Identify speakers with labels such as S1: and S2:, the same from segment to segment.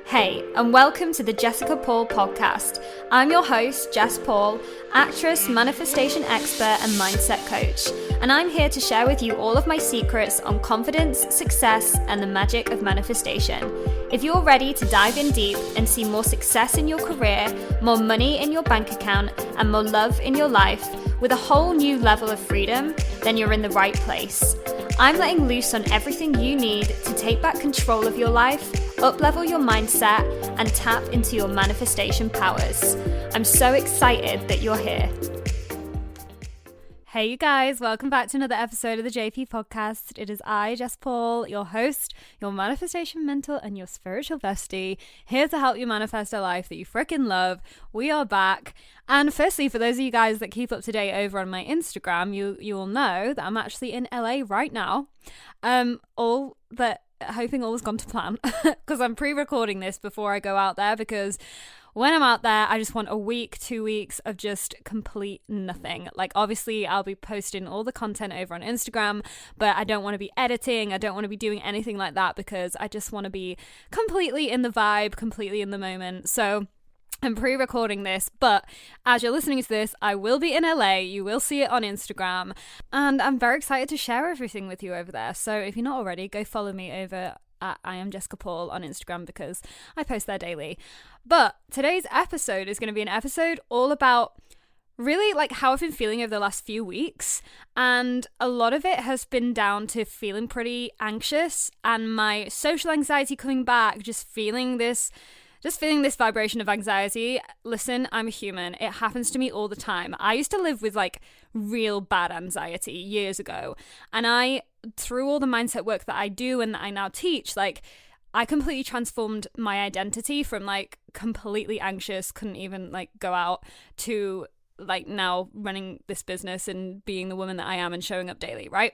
S1: Hey, and welcome to the Jessica Paul podcast. I'm your host, Jess Paul, actress, manifestation expert, and mindset coach. And I'm here to share with you all of my secrets on confidence, success, and the magic of manifestation. If you're ready to dive in deep and see more success in your career, more money in your bank account, and more love in your life with a whole new level of freedom, then you're in the right place. I'm letting loose on everything you need to take back control of your life, up-level your mindset, and tap into your manifestation powers. I'm so excited that you're here. Hey you guys, welcome back to another episode of the JP podcast. It is I, Jess Paul, your host, your manifestation mentor, and your spiritual bestie, here to help you manifest a life that you freaking love. We are back. And firstly, for those of you guys that keep up to date over on my Instagram, you will know that I'm actually in LA right now. Hoping all has gone to plan because I'm pre-recording this before I go out there, because when I'm out there, I just want a week, 2 weeks of just complete nothing. Like, obviously, I'll be posting all the content over on Instagram, but I don't want to be editing. I don't want to be doing anything like that because I just want to be completely in the vibe, completely in the moment. So I'm pre-recording this, but as you're listening to this, I will be in LA. You will see it on Instagram, and I'm very excited to share everything with you over there. So if you're not already, go follow me over at I am Jessica Paul on Instagram, because I post there daily. But today's episode is going to be an episode all about really like how I've been feeling over the last few weeks, and a lot of it has been down to feeling pretty anxious and my social anxiety coming back, just feeling this vibration of anxiety. Listen, I'm a human. It happens to me all the time. I used to live with like real bad anxiety years ago. And through all the mindset work that I do and that I now teach, like I completely transformed my identity from like completely anxious, couldn't even like go out, to like now running this business and being the woman that I am and showing up daily, right?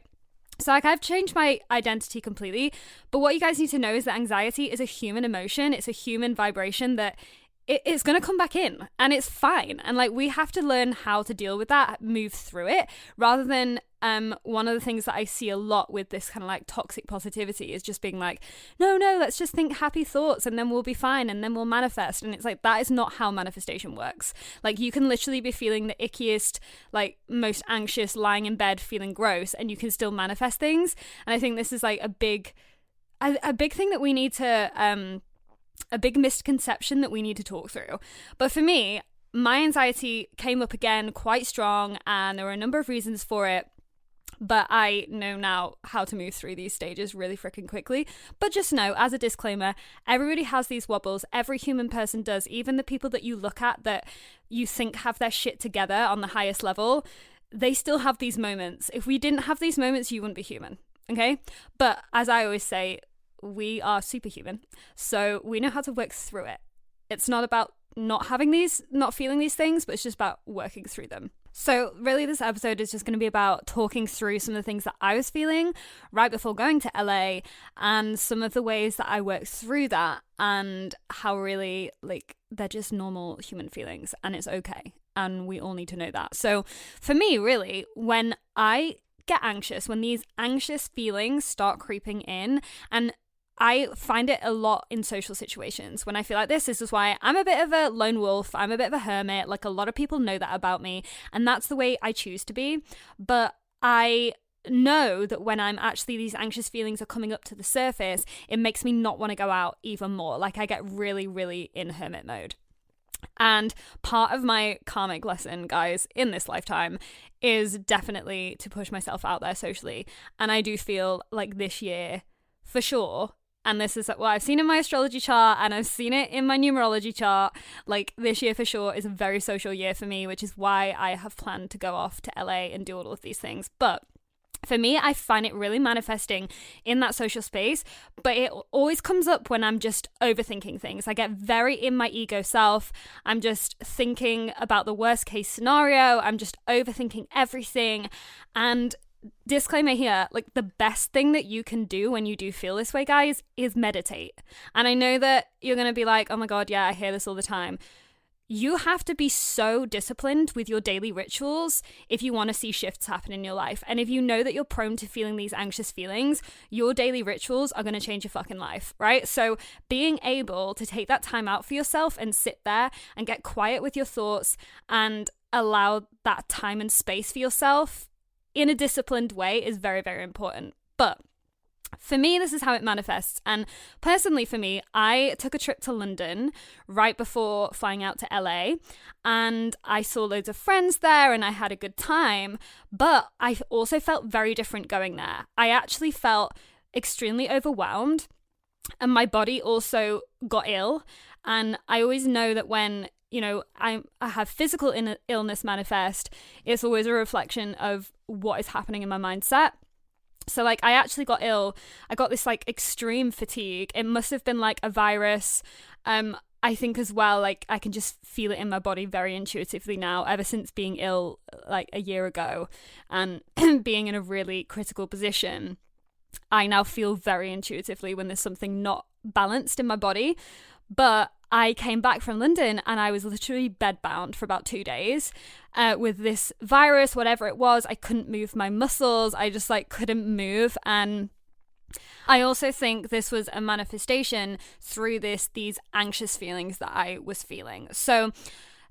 S1: So like I've changed my identity completely, but what you guys need to know is that anxiety is a human emotion. It's a human vibration that it's going to come back in, and it's fine. And like we have to learn how to deal with that, move through it, rather than one of the things that I see a lot with this kind of like toxic positivity is just being like, no, let's just think happy thoughts and then we'll be fine and then we'll manifest. And it's like, that is not how manifestation works. Like you can literally be feeling the ickiest, like most anxious, lying in bed feeling gross, and you can still manifest things. And I think this is like a big thing that we need to a big misconception that we need to talk through. But for me, my anxiety came up again quite strong, and there were a number of reasons for it. But I know now how to move through these stages really freaking quickly. But just know, as a disclaimer, everybody has these wobbles. Every human person does. Even the people that you look at that you think have their shit together on the highest level, they still have these moments. If we didn't have these moments, you wouldn't be human. Okay? But as I always say, we are superhuman. So we know how to work through it. It's not about not feeling these things, but it's just about working through them. So really this episode is just going to be about talking through some of the things that I was feeling right before going to LA, and some of the ways that I worked through that, and how really like they're just normal human feelings and it's okay. And we all need to know that. So for me, really, when I get anxious, when these anxious feelings start creeping in, and I find it a lot in social situations. When I feel like this is why I'm a bit of a lone wolf. I'm a bit of a hermit. Like a lot of people know that about me, and that's the way I choose to be. But I know that when I'm actually, these anxious feelings are coming up to the surface, it makes me not want to go out even more. Like I get really, really in hermit mode. And part of my karmic lesson, guys, in this lifetime is definitely to push myself out there socially. And I do feel like this year, for sure, and this is what I've seen in my astrology chart, and I've seen it in my numerology chart, like this year for sure is a very social year for me, which is why I have planned to go off to LA and do all of these things. But for me, I find it really manifesting in that social space, but it always comes up when I'm just overthinking things. I get very in my ego self. I'm just thinking about the worst case scenario. I'm just overthinking everything. And disclaimer here, like the best thing that you can do when you do feel this way, guys, is meditate. And I know that you're going to be like, oh my God, yeah, I hear this all the time. you have to be so disciplined with your daily rituals if you want to see shifts happen in your life. And if you know that you're prone to feeling these anxious feelings, your daily rituals are going to change your fucking life, right? So being able to take that time out for yourself and sit there and get quiet with your thoughts and allow that time and space for yourself in a disciplined way is very, very important. But for me, this is how it manifests. And personally for me, I took a trip to London right before flying out to LA, and I saw loads of friends there and I had a good time, but I also felt very different going there. I actually felt extremely overwhelmed, and my body also got ill. And I always know that when I have physical illness manifest, it's always a reflection of what is happening in my mindset. So like I actually got ill. I got this like extreme fatigue. It must have been like a virus. I think as well, like I can just feel it in my body very intuitively now, ever since being ill like a year ago and being in a really critical position. I now feel very intuitively when there's something not balanced in my body. But I came back from London and I was literally bedbound for about 2 days with this virus, whatever it was. I couldn't move my muscles. I just like couldn't move. And I also think this was a manifestation through these anxious feelings that I was feeling. So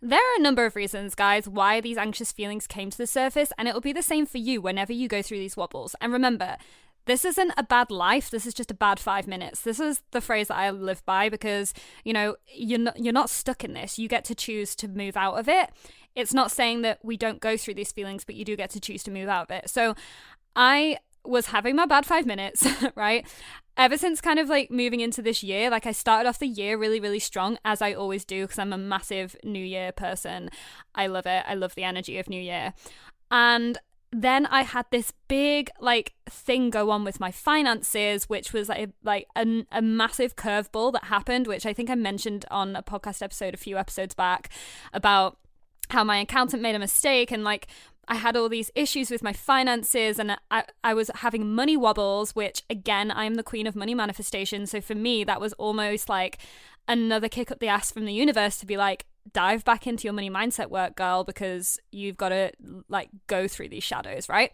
S1: there are a number of reasons, guys, why these anxious feelings came to the surface, and it will be the same for you whenever you go through these wobbles. And remember, this isn't a bad life. This is just a bad 5 minutes. This is the phrase that I live by because, you're not stuck in this. You get to choose to move out of it. It's not saying that we don't go through these feelings, but you do get to choose to move out of it. So I was having my bad 5 minutes, right? Ever since kind of like moving into this year, like I started off the year really, really strong, as I always do, because I'm a massive New Year person. I love it. I love the energy of New Year. And then I had this big like thing go on with my finances, which was a massive curveball that happened, which I think I mentioned on a podcast episode a few episodes back about how my accountant made a mistake, and like I had all these issues with my finances, and I was having money wobbles, which again, I am the queen of money manifestation. So for me, that was almost like another kick up the ass from the universe to be like, dive back into your money mindset work, girl, because you've got to like go through these shadows, right?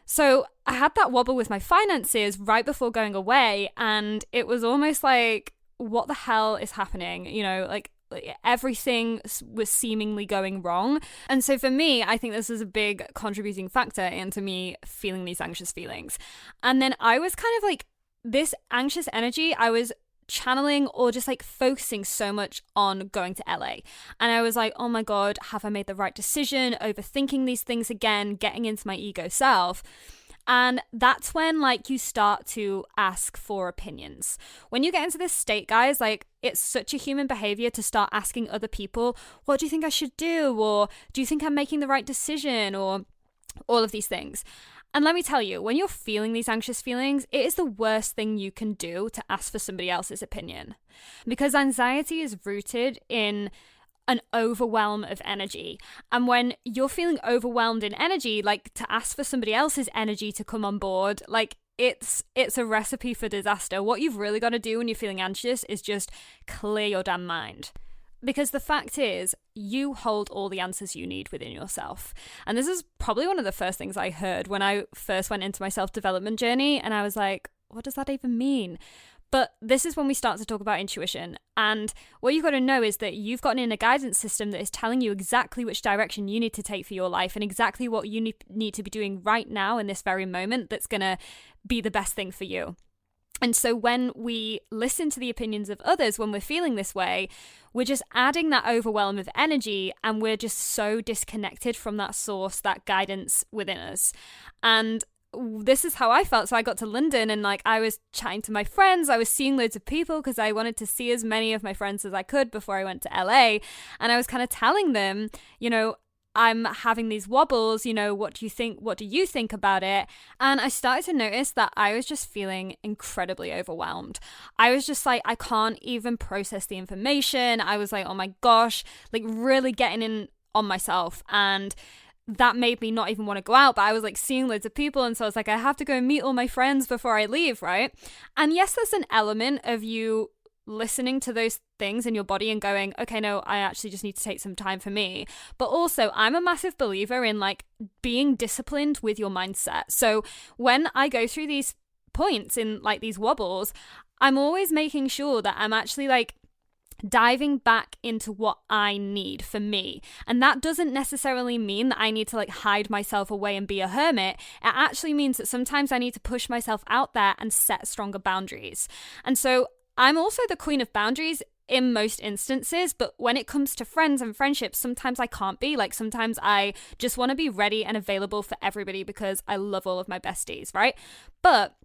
S1: So I had that wobble with my finances right before going away, and it was almost like, what the hell is happening? Like everything was seemingly going wrong. And so for me, I think this is a big contributing factor into me feeling these anxious feelings. And then I was kind of like, this anxious energy, I was channeling or just like focusing so much on going to LA. And I was like, oh my God, have I made the right decision? Overthinking these things again, getting into my ego self. And that's when like you start to ask for opinions. When you get into this state, guys, like it's such a human behavior to start asking other people, what do you think I should do? Or do you think I'm making the right decision? Or all of these things. And let me tell you, when you're feeling these anxious feelings, it is the worst thing you can do to ask for somebody else's opinion. Because anxiety is rooted in an overwhelm of energy. And when you're feeling overwhelmed in energy, like to ask for somebody else's energy to come on board, like it's a recipe for disaster. What you've really got to do when you're feeling anxious is just clear your damn mind. Because the fact is, you hold all the answers you need within yourself. And this is probably one of the first things I heard when I first went into my self-development journey. And I was like, what does that even mean? But this is when we start to talk about intuition. And what you've got to know is that you've got an inner guidance system that is telling you exactly which direction you need to take for your life and exactly what you need to be doing right now in this very moment that's going to be the best thing for you. And so when we listen to the opinions of others, when we're feeling this way, we're just adding that overwhelm of energy, and we're just so disconnected from that source, that guidance within us. And this is how I felt. So I got to London and like I was chatting to my friends. I was seeing loads of people because I wanted to see as many of my friends as I could before I went to LA. And I was kind of telling them, I'm having these wobbles, what do you think? What do you think about it? And I started to notice that I was just feeling incredibly overwhelmed. I was just like, I can't even process the information. I was like, oh my gosh, like really getting in on myself. And that made me not even want to go out, but I was like seeing loads of people. And so I was like, I have to go and meet all my friends before I leave, right? And yes, there's an element of you listening to those things in your body and going, okay, no, I actually just need to take some time for me. But also, I'm a massive believer in like being disciplined with your mindset. So when I go through these points in like these wobbles, I'm always making sure that I'm actually like diving back into what I need for me. And that doesn't necessarily mean that I need to like hide myself away and be a hermit. It actually means that sometimes I need to push myself out there and set stronger boundaries. And so I'm also the queen of boundaries in most instances, but when it comes to friends and friendships, sometimes I can't be. Like sometimes I just want to be ready and available for everybody because I love all of my besties, right? But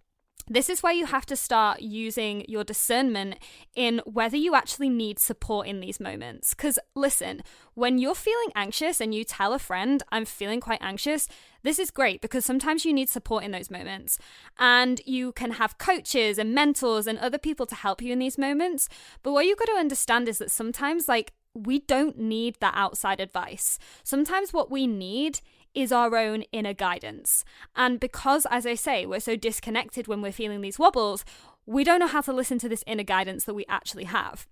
S1: this is where you have to start using your discernment in whether you actually need support in these moments. Because listen, when you're feeling anxious and you tell a friend, I'm feeling quite anxious, this is great because sometimes you need support in those moments. And you can have coaches and mentors and other people to help you in these moments. But what you've got to understand is that sometimes like we don't need that outside advice. Sometimes what we need is our own inner guidance. And because, as I say, we're so disconnected when we're feeling these wobbles, we don't know how to listen to this inner guidance that we actually have.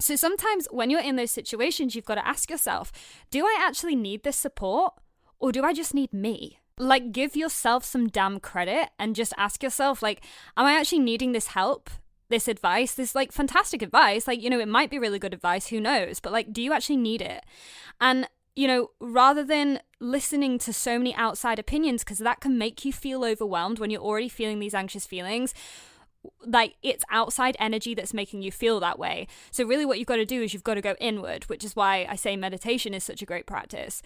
S1: So sometimes when you're in those situations, you've got to ask yourself, do I actually need this support or do I just need me? Like, give yourself some damn credit and just ask yourself, like, am I actually needing this help? This advice, this like fantastic advice, like, you know, it might be really good advice, who knows? But like, do you actually need it? And you know, rather than listening to so many outside opinions, because that can make you feel overwhelmed when you're already feeling these anxious feelings, like it's outside energy that's making you feel that way. So really what you've got to do is you've got to go inward, which is why I say meditation is such a great practice.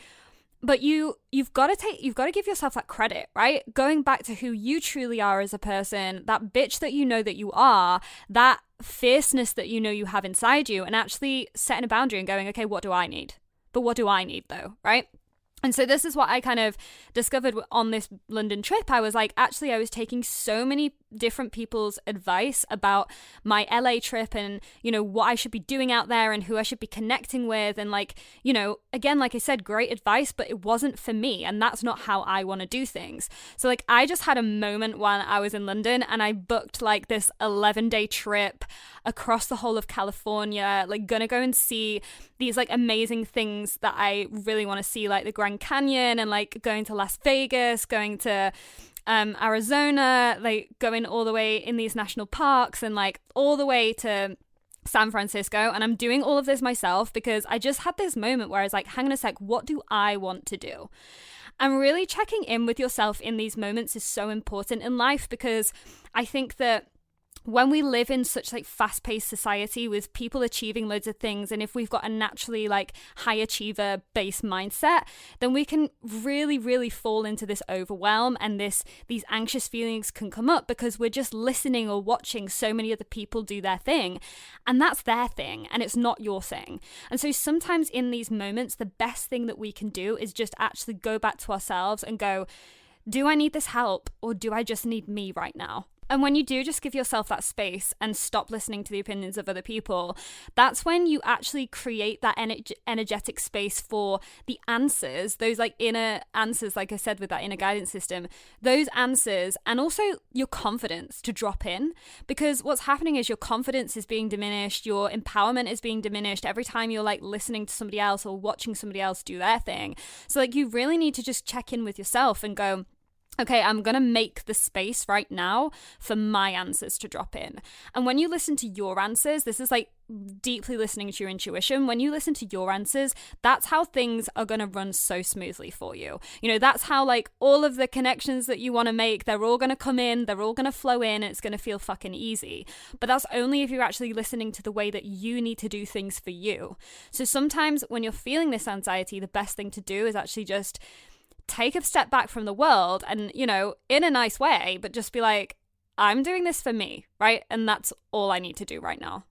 S1: But you've got to give yourself that credit, right? Going back to who you truly are as a person, that bitch that you know that you are, that fierceness that you know you have inside you, and actually setting a boundary and going, okay, what do I need? But what do I need though, right? And so this is what I kind of discovered on this London trip. I was like, actually, I was taking so many different people's advice about my LA trip and, you know, what I should be doing out there and who I should be connecting with. And like, you know, again, like I said, great advice, but it wasn't for me. And that's not how I want to do things. So like, I just had a moment when I was in London and I booked like this 11-day trip across the whole of California, like gonna go and see these like amazing things that I really want to see, like the Grand Canyon and like going to Las Vegas, going to Arizona, like going all the way in these national parks and like all the way to San Francisco. And I'm doing all of this myself because I just had this moment where I was like, hang on a sec, what do I want to do? And really checking in with yourself in these moments is so important in life, because I think that when we live in such like fast-paced society with people achieving loads of things, and if we've got a naturally like high achiever based mindset, then we can really, really fall into this overwhelm, and these anxious feelings can come up because we're just listening or watching so many other people do their thing, and that's their thing and it's not your thing. And so sometimes in these moments, the best thing that we can do is just actually go back to ourselves and go, do I need this help or do I just need me right now? And when you do just give yourself that space and stop listening to the opinions of other people, that's when you actually create that energetic space for the answers, those like inner answers, like I said, with that inner guidance system, those answers, and also your confidence to drop in. Because what's happening is your confidence is being diminished, your empowerment is being diminished every time you're like listening to somebody else or watching somebody else do their thing. So like you really need to just check in with yourself and go, okay, I'm going to make the space right now for my answers to drop in. And when you listen to your answers, this is like deeply listening to your intuition. When you listen to your answers, that's how things are going to run so smoothly for you. You know, that's how like all of the connections that you want to make, they're all going to come in, they're all going to flow in, and it's going to feel fucking easy. But that's only if you're actually listening to the way that you need to do things for you. So sometimes when you're feeling this anxiety, the best thing to do is actually just take a step back from the world and, you know, in a nice way, but just be like, I'm doing this for me, right? And that's all I need to do right now.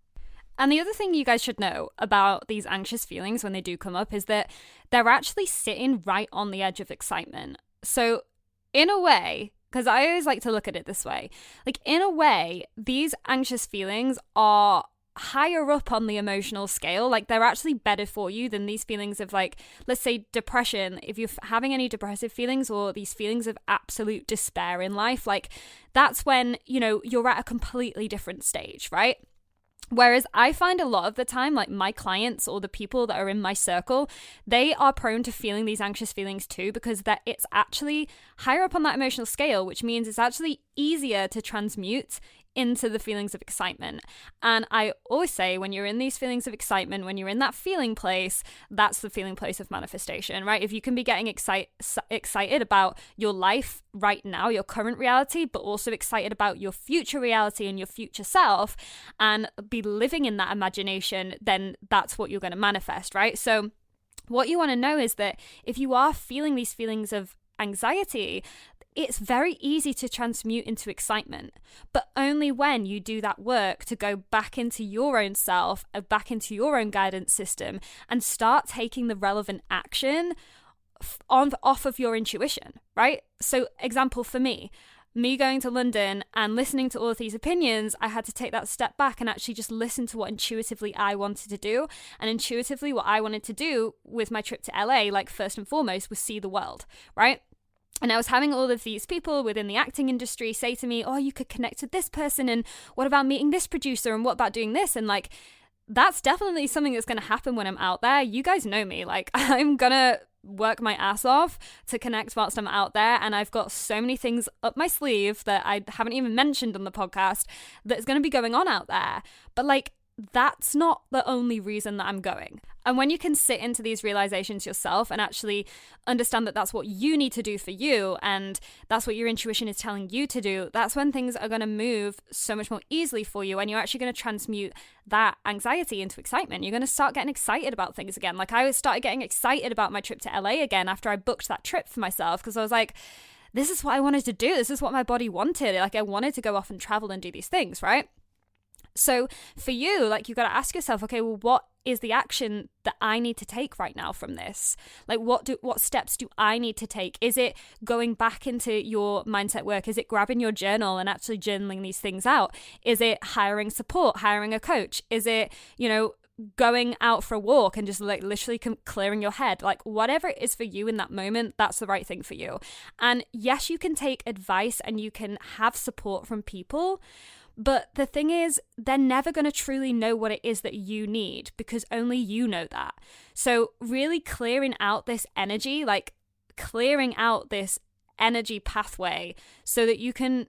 S1: And the other thing you guys should know about these anxious feelings when they do come up is that they're actually sitting right on the edge of excitement. So in a way, because I always like to look at it this way, like in a way, these anxious feelings are higher up on the emotional scale. Like they're actually better for you than these feelings of like, let's say depression. If you're having any depressive feelings or these feelings of absolute despair in life, like that's when, you know, you're at a completely different stage, right? Whereas I find a lot of the time, like my clients or the people that are in my circle, they are prone to feeling these anxious feelings too, because that it's actually higher up on that emotional scale, which means it's actually easier to transmute into the feelings of excitement. And I always say, when you're in these feelings of excitement, when you're in that feeling place, that's the feeling place of manifestation, right? If you can be getting excited about your life right now, your current reality, but also excited about your future reality and your future self, and be living in that imagination, then that's what you're going to manifest, right? So what you want to know is that if you are feeling these feelings of anxiety, it's very easy to transmute into excitement, but only when you do that work to go back into your own self, back into your own guidance system, and start taking the relevant action off of your intuition, right? So example for me going to London and listening to all of these opinions, I had to take that step back and actually just listen to what intuitively I wanted to do. And intuitively what I wanted to do with my trip to LA, like first and foremost, was see the world, right? And I was having all of these people within the acting industry say to me, oh, you could connect with this person, and what about meeting this producer, and what about doing this? And like, that's definitely something that's going to happen when I'm out there. You guys know me, like I'm going to work my ass off to connect whilst I'm out there. And I've got so many things up my sleeve that I haven't even mentioned on the podcast that's going to be going on out there. But like, that's not the only reason that I'm going. And when you can sit into these realizations yourself and actually understand that that's what you need to do for you, and that's what your intuition is telling you to do, that's when things are going to move so much more easily for you, and you're actually going to transmute that anxiety into excitement. You're going to start getting excited about things again. Like I started getting excited about my trip to LA again after I booked that trip for myself, because I was like, this is what I wanted to do. This is what my body wanted. Like I wanted to go off and travel and do these things, right? So for you, like, you got to ask yourself, okay, well, what is the action that I need to take right now from this? Like, what steps do I need to take? Is it going back into your mindset work? Is it grabbing your journal and actually journaling these things out? Is it hiring support, hiring a coach? Is it, going out for a walk and just like literally clearing your head? Like, whatever it is for you in that moment, that's the right thing for you. And yes, you can take advice and you can have support from people, but the thing is, they're never going to truly know what it is that you need, because only you know that. So really clearing out this energy, like clearing out this energy pathway so that you can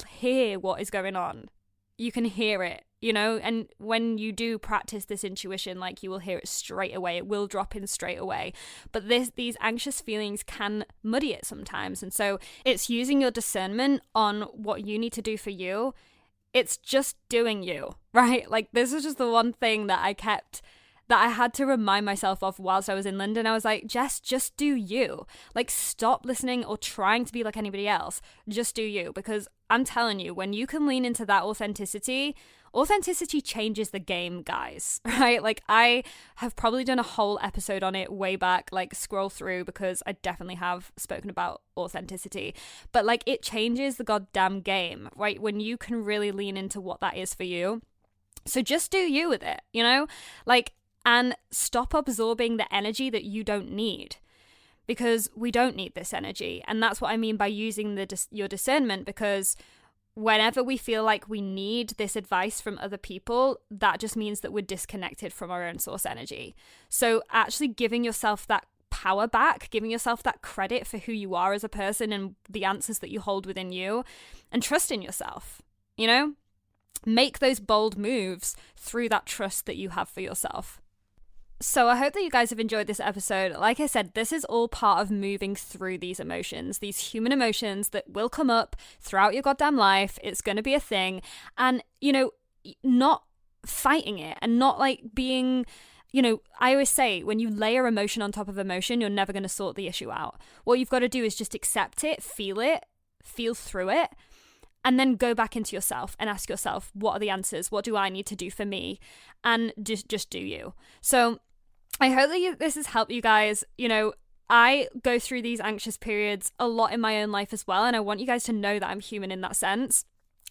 S1: hear what is going on. You can hear it, and when you do practice this intuition, like, you will hear it straight away. It will drop in straight away. But these anxious feelings can muddy it sometimes. And so it's using your discernment on what you need to do for you. It's just doing you, right? Like, this is just the one thing that I had to remind myself of whilst I was in London. I was like, Jess, just do you. Like, stop listening or trying to be like anybody else. Just do you. Because I'm telling you, when you can lean into that authenticity changes the game, guys, right? Like, I have probably done a whole episode on it way back, like scroll through, because I definitely have spoken about authenticity. But like, it changes the goddamn game, right? When you can really lean into what that is for you. So just do you with it, like, and stop absorbing the energy that you don't need, because we don't need this energy. And that's what I mean by using your discernment, because whenever we feel like we need this advice from other people, that just means that we're disconnected from our own source energy. So actually giving yourself that power back, giving yourself that credit for who you are as a person and the answers that you hold within you, and trust in yourself, make those bold moves through that trust that you have for yourself. So I hope that you guys have enjoyed this episode. Like I said, this is all part of moving through these emotions, these human emotions that will come up throughout your goddamn life. It's going to be a thing. And, not fighting it, and not like being, I always say, when you layer emotion on top of emotion, you're never going to sort the issue out. What you've got to do is just accept it, feel through it, and then go back into yourself and ask yourself, what are the answers? What do I need to do for me? And just do you. So I hope that this has helped you guys. I go through these anxious periods a lot in my own life as well, and I want you guys to know that I'm human in that sense.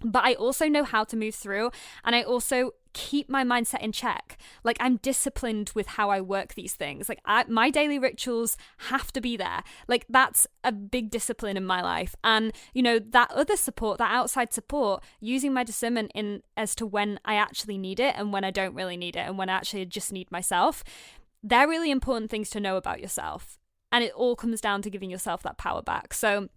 S1: but I also know how to move through, and I also keep my mindset in check. Like, I'm disciplined with how I work these things. Like, my daily rituals have to be there. Like, that's a big discipline in my life. And, you know, that other support, that outside support, using my discernment in as to when I actually need it and when I don't really need it and when I actually just need myself, they're really important things to know about yourself. And it all comes down to giving yourself that power back. So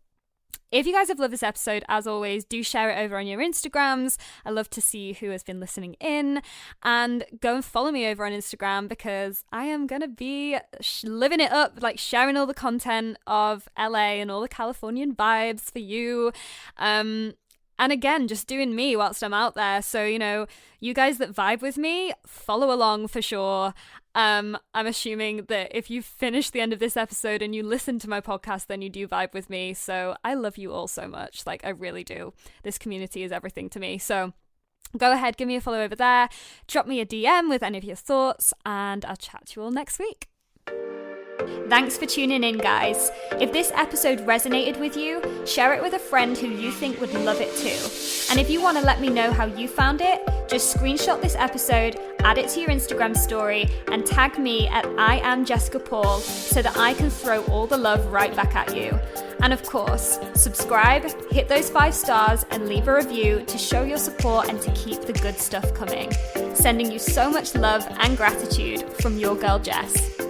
S1: if you guys have loved this episode, as always, do share it over on your Instagrams. I love to see who has been listening in, and go and follow me over on Instagram, because I am going to be living it up, like sharing all the content of LA and all the Californian vibes for you. And again, just doing me whilst I'm out there. So, you know, you guys that vibe with me, follow along for sure. I'm assuming that if you finish the end of this episode and you listen to my podcast, then you do vibe with me. So I love you all so much. Like, I really do. This community is everything to me. So go ahead, give me a follow over there. Drop me a DM with any of your thoughts, and I'll chat to you all next week. Thanks for tuning in, guys. If this episode resonated with you, share it with a friend who you think would love it too. And if you want to let me know how you found it, just screenshot this episode, add it to your Instagram story, and tag me at I am Jessica Paul so that I can throw all the love right back at you. And of course, subscribe, hit those 5 stars, and leave a review to show your support and to keep the good stuff coming. Sending you so much love and gratitude from your girl Jess.